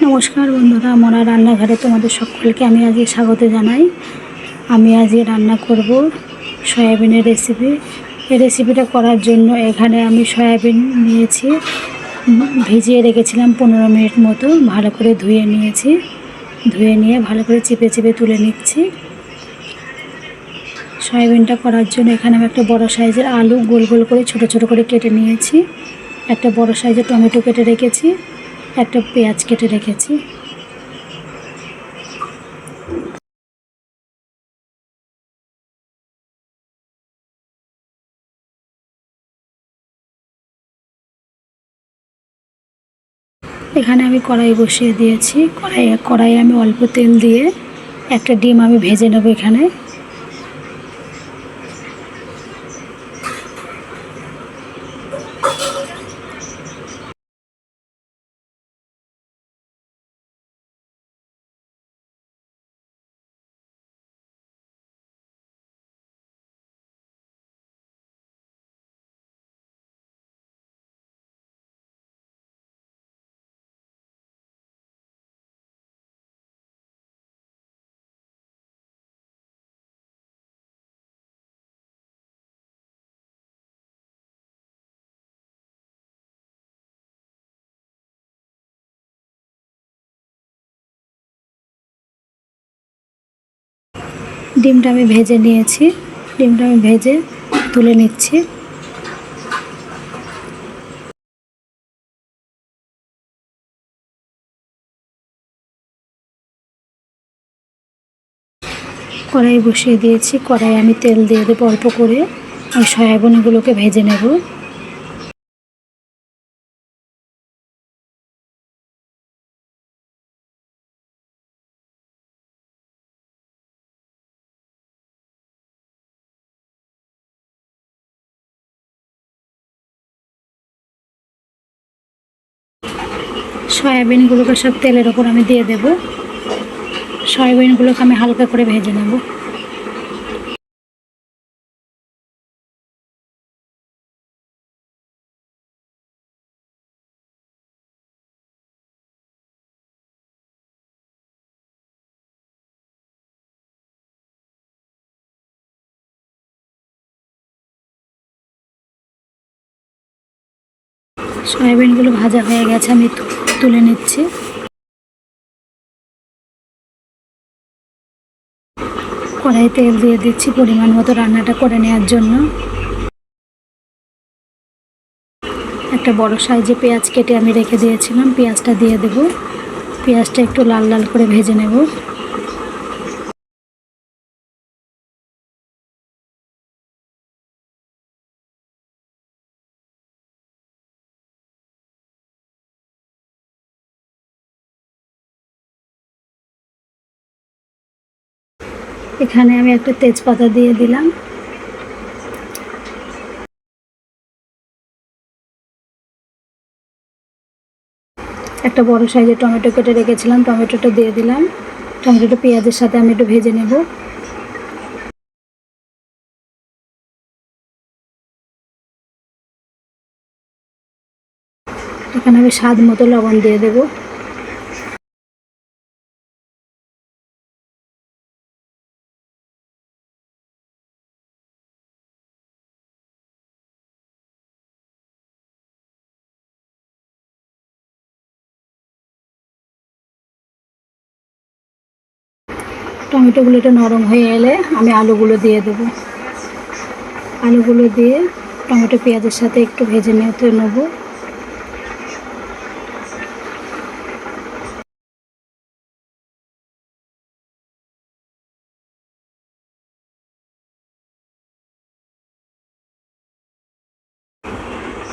নমস্কার বন্ধুরা, আমরা রান্নাঘরে তোমাদের সকলকে আমি আজকে স্বাগত জানাই। আমি আজকে রান্না করব সয়াবিনের রেসিপি। এই রেসিপিটা করার জন্য এখানে আমি সয়াবিন নিয়েছি, ভিজিয়ে রেখেছিলাম 15 মিনিট মতো। ভালো করে ধুয়ে নিয়েছি, ধুয়ে নিয়ে ভালো করে চিপে চিপে তুলে নিচ্ছি। সয়াবিনটা করার জন্য এখানে আমি একটা বড় সাইজের আলু গোল গোল করে ছোট ছোট করে কেটে নিয়েছি, একটা বড় সাইজের টমেটো কেটে রেখেছি, একটা পেঁয়াজ কেটে রেখেছি। এখানে আমি কড়াই বসিয়ে দিয়েছি। কড়াইয়ে আমি অল্প তেল দিয়ে একটা ডিম আমি ভেজে নেব। এখানে ডিমটা আমি ভেজে নিয়েছি, ডিমটা আমি ভেজে তুলে নিচ্ছি। কড়াই বসিয়ে দিয়েছি, কড়াই আমি তেল দিয়ে দেবো অল্প করে। ওই সয়াবিনগুলোকে ভেজে নেব। সয়াবিনগুলোকে সব তেলের ওপর আমি দিয়ে দেব। সয়াবিনগুলোকে আমি হালকা করে ভেজে নেব। সয়াবিনগুলো ভাজা হয়ে গেছে, আমি তুলে নিচ্ছি। কড়াই তেল দিয়ে দিচ্ছি পরিমাণ মতো রান্নাটা করে নেওয়ার জন্য। একটা বড় সাইজে পেঁয়াজ কেটে আমি রেখে দিয়েছিলাম, পেঁয়াজটা দিয়ে দেব। পেঁয়াজটা একটু লাল লাল করে ভেজে নেব। এখানে আমি একটা তেজপাতা দিয়ে দিলাম। একটা বড় সাইজের টমেটো কেটে রেখেছিলাম, টমেটোটা দিয়ে দিলাম। টমেটোটা পেঁয়াজের সাথে আমি একটু ভেজে নেব। এখানে আমি স্বাদ মতো লবণ দিয়ে দেব। টমেটোগুলো একটু নরম হয়ে এলে আমি আলুগুলো দিয়ে দেব। আলুগুলো দিয়ে টমেটো পেঁয়াজের সাথে একটু ভেজে নিতে নেব।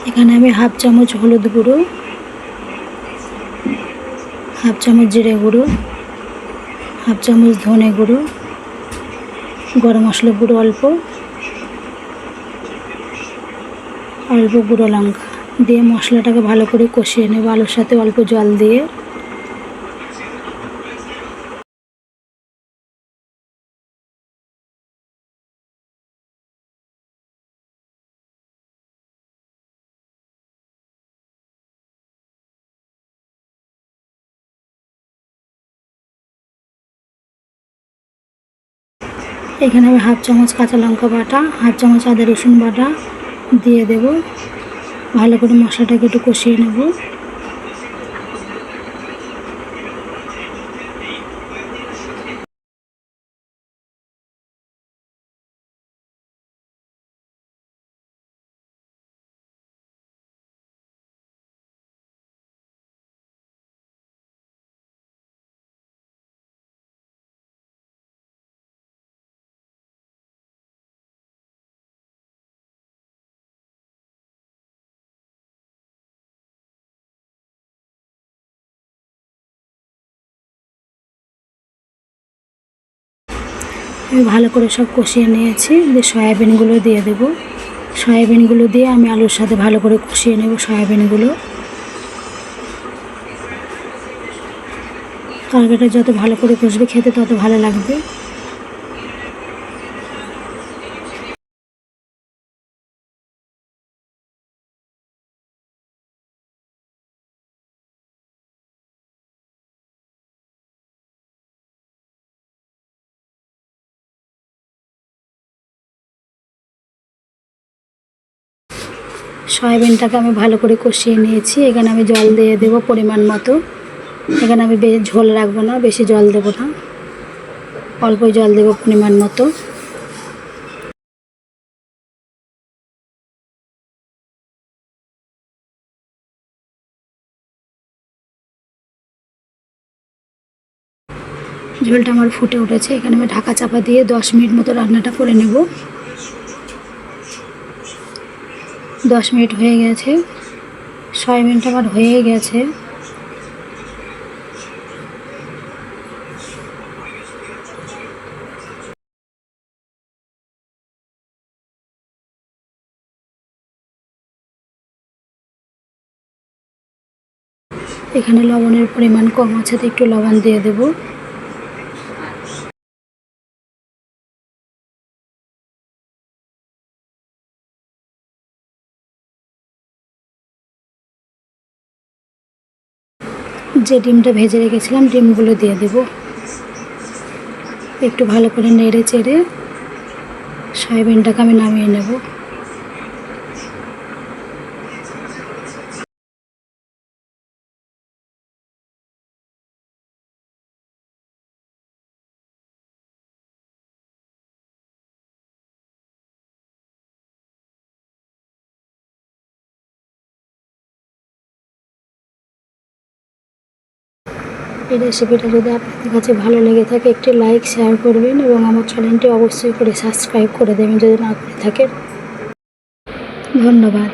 এখানে আমি হাফ চামচ হলুদ গুঁড়ো, হাফ চামচ জিরে গুঁড়ো, হাফ চামচ ধনে গুঁড়ো, গরম মশলা গুঁড়ো অল্প, অল্প গুঁড়ো লঙ্কা দিয়ে মশলাটাকে ভালো করে কষিয়ে নেব আলুর সাথে অল্প জল দিয়ে। এখানে আমি হাফ চামচ কাঁচা লঙ্কা বাটা, হাফ চামচ আদা রসুন বাটা দিয়ে দেব। ভালো করে মশলাটাকে একটু কষিয়ে নেব। আমি ভালো করে সব কষিয়ে নিয়েছি। যে সয়াবিনগুলো দিয়ে দেব। সয়াবিনগুলো দিয়ে আমি আলুর সাথে ভালো করে কষিয়ে নেব। সয়াবিনগুলো তরকারিটা যত ভালো করে কষবে খেতে তত ভালো লাগবে। সয়াবিনটাকে আমি ভালো করে কষিয়ে নিয়েছি। এখানে আমি জল দিয়ে দেব পরিমাণ মতো। এখানে আমি ঝোল রাখবো না, বেশি জল দেব না, অল্পই জল দেব পরিমাণ মতো। ঝোলটা আমার ফুটে উঠেছে। এখানে আমি ঢাকা চাপা দিয়ে 10 মিনিট মতো রান্নাটা করে নেব। 10 মিনিট হয়ে গেছে। সয়াবিনটা আমার হয়ে গেছে। এখানে লবণের পরিমাণ কম আছে, তো একটু লবণ দিয়ে দেব। যে ডিমটা ভেজে রেখেছিলাম ডিমগুলো দিয়ে দেব। একটু ভালো করে নেড়ে চেড়ে সয়াবিনটাকে আমি নামিয়ে নেব। এই রেসিপিটা যদি আপনাদের কাছে ভালো লেগে থাকে একটি লাইক শেয়ার করবেন এবং আমার চ্যানেলটি অবশ্যই করে সাবস্ক্রাইব করে দেবেন যদি না করে থাকেন। ধন্যবাদ।